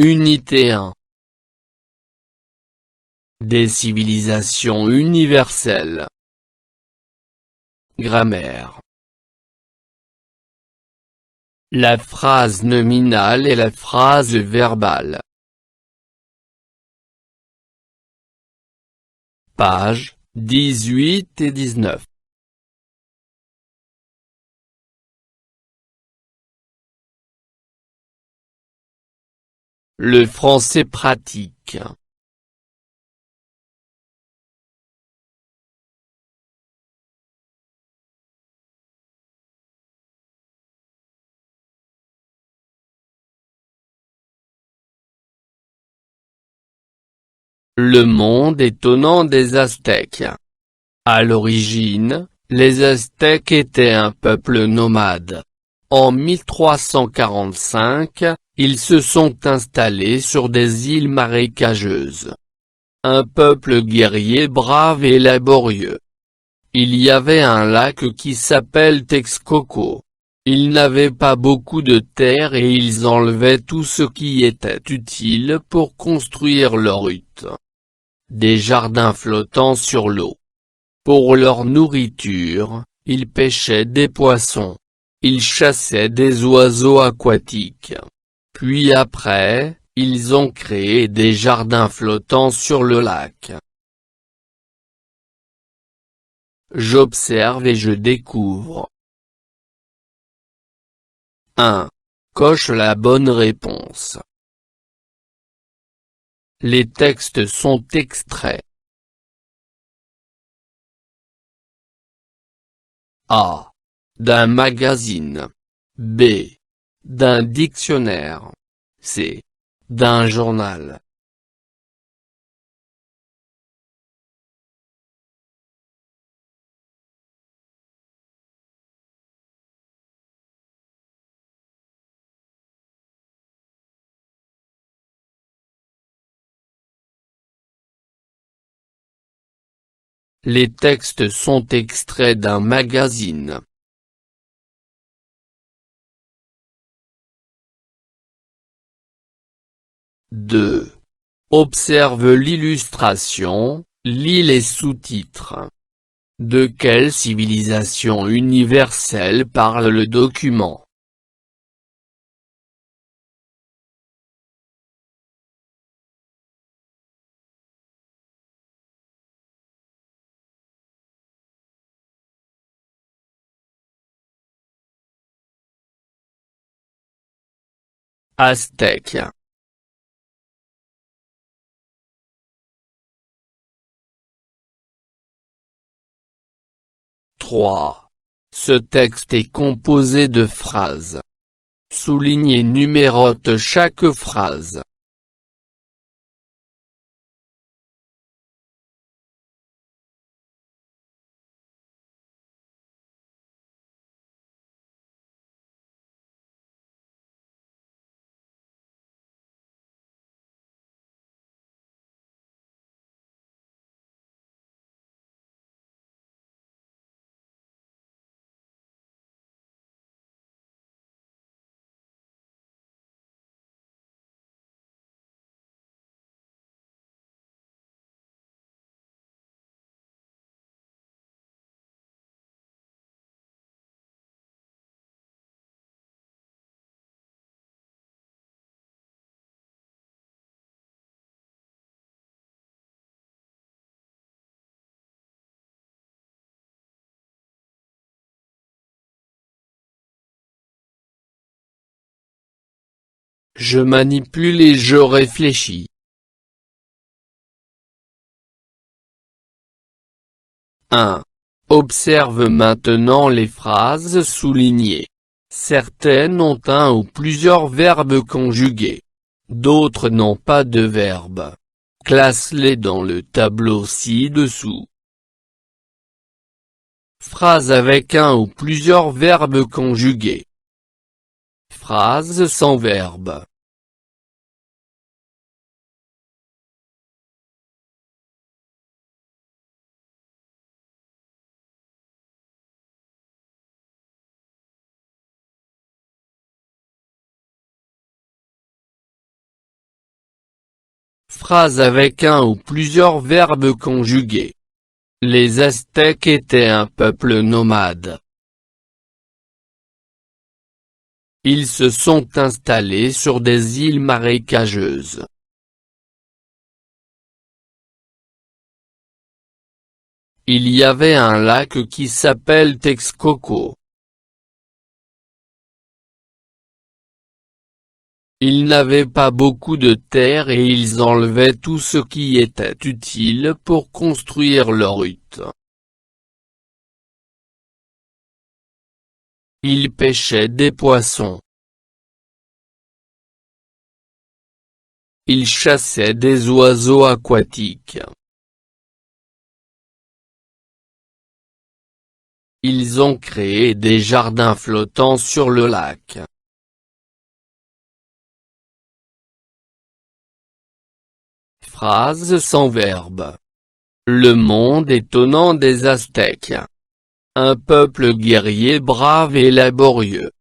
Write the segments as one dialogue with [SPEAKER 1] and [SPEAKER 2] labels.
[SPEAKER 1] Unité 1. Des civilisations universelles. Grammaire. La phrase nominale et la phrase verbale. Pages 18 et 19. Le français pratique. Le monde étonnant des Aztèques. À l'origine, les Aztèques étaient un peuple nomade. En 1345, ils se sont installés sur des îles marécageuses. Un peuple guerrier brave et laborieux. Il y avait un lac qui s'appelle Texcoco. Ils n'avaient pas beaucoup de terre et ils enlevaient tout ce qui était utile pour construire leur hutte. Des jardins flottants sur l'eau. Pour leur nourriture, ils pêchaient des poissons. Ils chassaient des oiseaux aquatiques. Puis après, ils ont créé des jardins flottants sur le lac. J'observe et je découvre. 1. Coche la bonne réponse. Les textes sont extraits. A. D'un magazine. B. D'un dictionnaire. C. D'un journal. Les textes sont extraits d'un magazine. Deux. Observe l'illustration, lis les sous-titres. De quelle civilisation universelle parle le document? Aztèque. 3. Ce texte est composé de phrases. Souligne et numérote chaque phrase. Je manipule et je réfléchis. 1. Observe maintenant les phrases soulignées. Certaines ont un ou plusieurs verbes conjugués. D'autres n'ont pas de verbe. Classe-les dans le tableau ci-dessous. Phrase avec un ou plusieurs verbes conjugués. Phrase sans verbe. Phrase avec un ou plusieurs verbes conjugués. Les Aztèques étaient un peuple nomade. Ils se sont installés sur des îles marécageuses. Il y avait un lac qui s'appelle Texcoco. Ils n'avaient pas beaucoup de terre et ils enlevaient tout ce qui était utile pour construire leur hutte. Ils pêchaient des poissons. Ils chassaient des oiseaux aquatiques. Ils ont créé des jardins flottants sur le lac. Phrase sans verbe. Le monde étonnant des Aztèques. Un peuple guerrier brave et laborieux.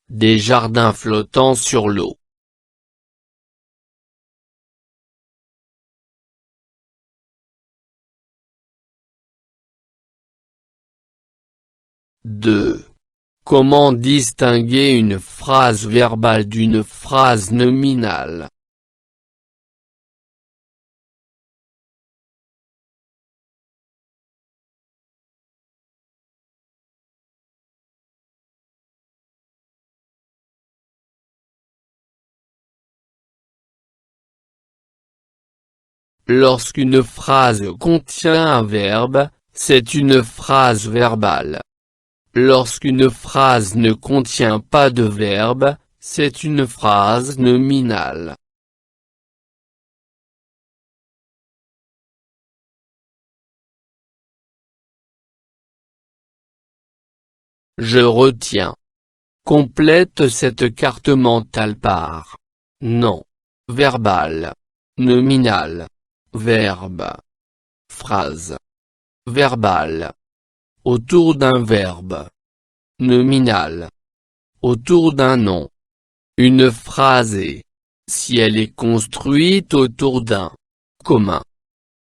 [SPEAKER 1] Des jardins flottants sur l'eau. Deux. Comment distinguer une phrase verbale d'une phrase nominale? Lorsqu'une phrase contient un verbe, c'est une phrase verbale. Lorsqu'une phrase ne contient pas de verbe, c'est une phrase nominale. Je retiens. Complète cette carte mentale par nom, verbal, nominal, verbe, phrase, verbal, autour d'un verbe, nominal, autour d'un nom. Une phrase est, si elle est construite autour d'un commun.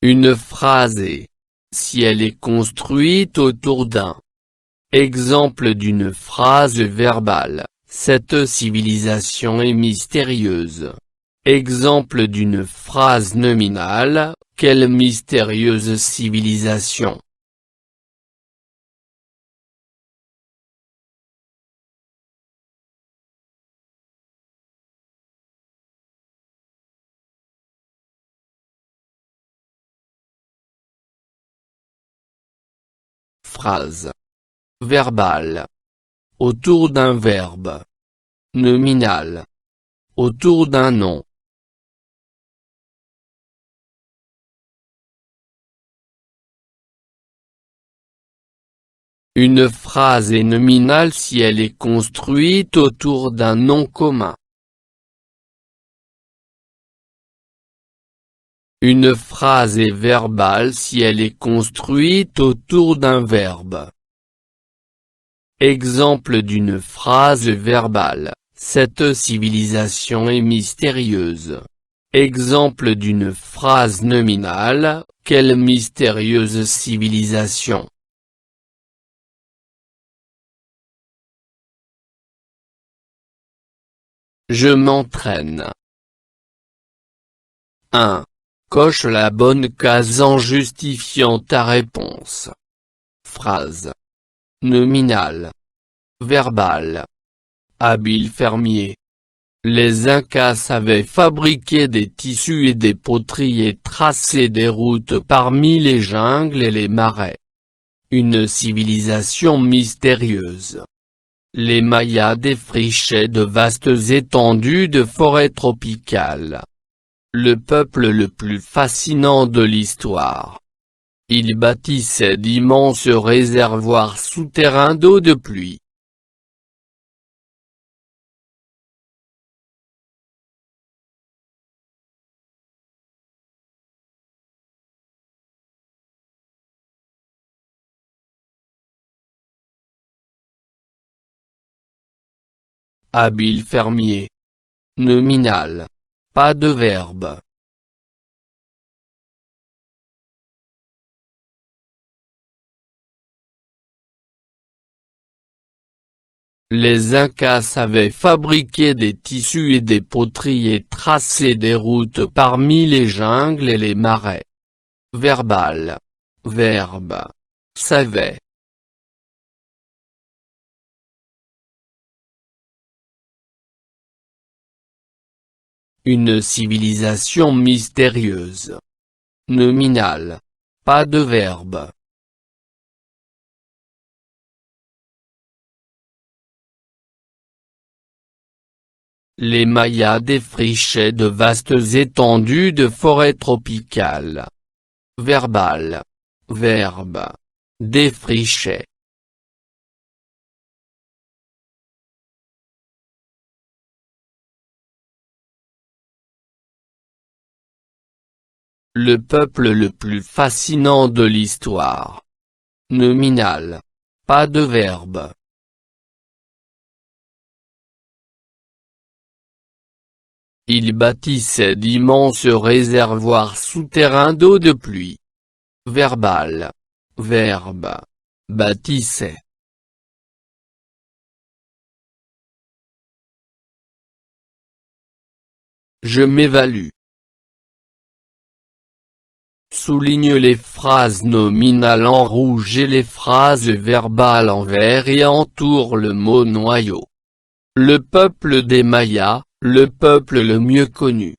[SPEAKER 1] Une phrase est, si elle est construite autour d'un. Exemple d'une phrase verbale, cette civilisation est mystérieuse. Exemple d'une phrase nominale, quelle mystérieuse civilisation. Phrase verbale. Autour d'un verbe. Nominal. Autour d'un nom. Une phrase est nominale si elle est construite autour d'un nom commun. Une phrase est verbale si elle est construite autour d'un verbe. Exemple d'une phrase verbale, cette civilisation est mystérieuse. Exemple d'une phrase nominale, quelle mystérieuse civilisation. Je m'entraîne. 1. Coche la bonne case en justifiant ta réponse. Phrase nominale, verbale. Habile fermier. Les Incas savaient fabriquer des tissus et des poteries et tracer des routes parmi les jungles et les marais. Une civilisation mystérieuse. Les Mayas défrichaient de vastes étendues de forêts tropicales. Le peuple le plus fascinant de l'histoire. Ils bâtissaient d'immenses réservoirs souterrains d'eau de pluie. Habile fermier. Nominal. Pas de verbe. Les Incas savaient fabriquer des tissus et des poteries et tracer des routes parmi les jungles et les marais. Verbal. Verbe. Savait. Une civilisation mystérieuse. Nominal. Pas de verbe. Les Mayas défrichaient de vastes étendues de forêts tropicales. Verbal. Verbe. Défricher. Le peuple le plus fascinant de l'histoire. Nominal. Pas de verbe. Il bâtissait d'immenses réservoirs souterrains d'eau de pluie. Verbal. Verbe. Bâtissait. Je m'évalue. Souligne les phrases nominales en rouge et les phrases verbales en vert et entoure le mot noyau. Le peuple des Mayas, le peuple le mieux connu.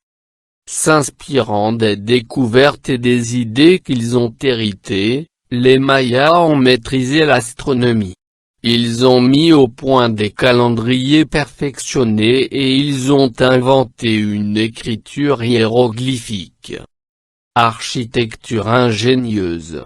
[SPEAKER 1] S'inspirant des découvertes et des idées qu'ils ont héritées, les Mayas ont maîtrisé l'astronomie. Ils ont mis au point des calendriers perfectionnés et ils ont inventé une écriture hiéroglyphique. Architecture ingénieuse.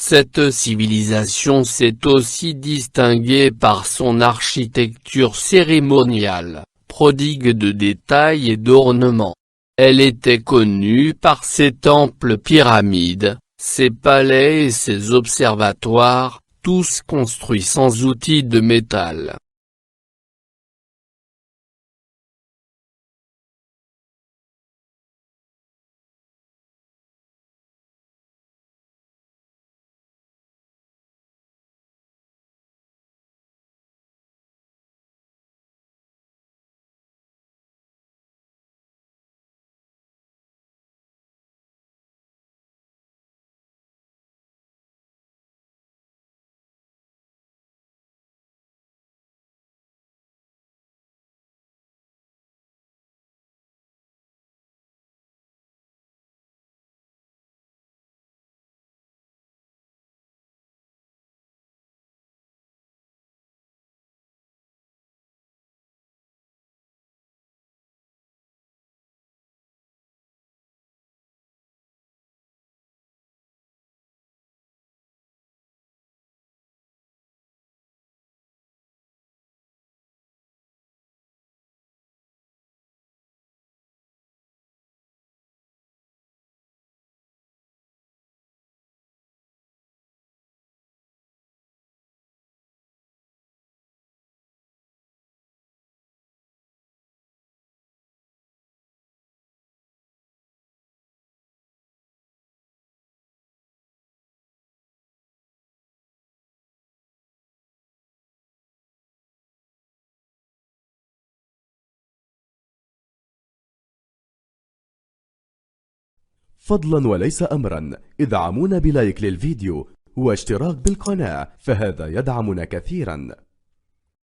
[SPEAKER 1] Cette civilisation s'est aussi distinguée par son architecture cérémoniale, prodigue de détails et d'ornements. Elle était connue par ses temples pyramides, ses palais et ses observatoires, tous construits sans outils de métal.
[SPEAKER 2] فضلا وليس أمرا ادعمونا بلايك للفيديو واشتراك بالقناة، فهذا يدعمنا كثيرا.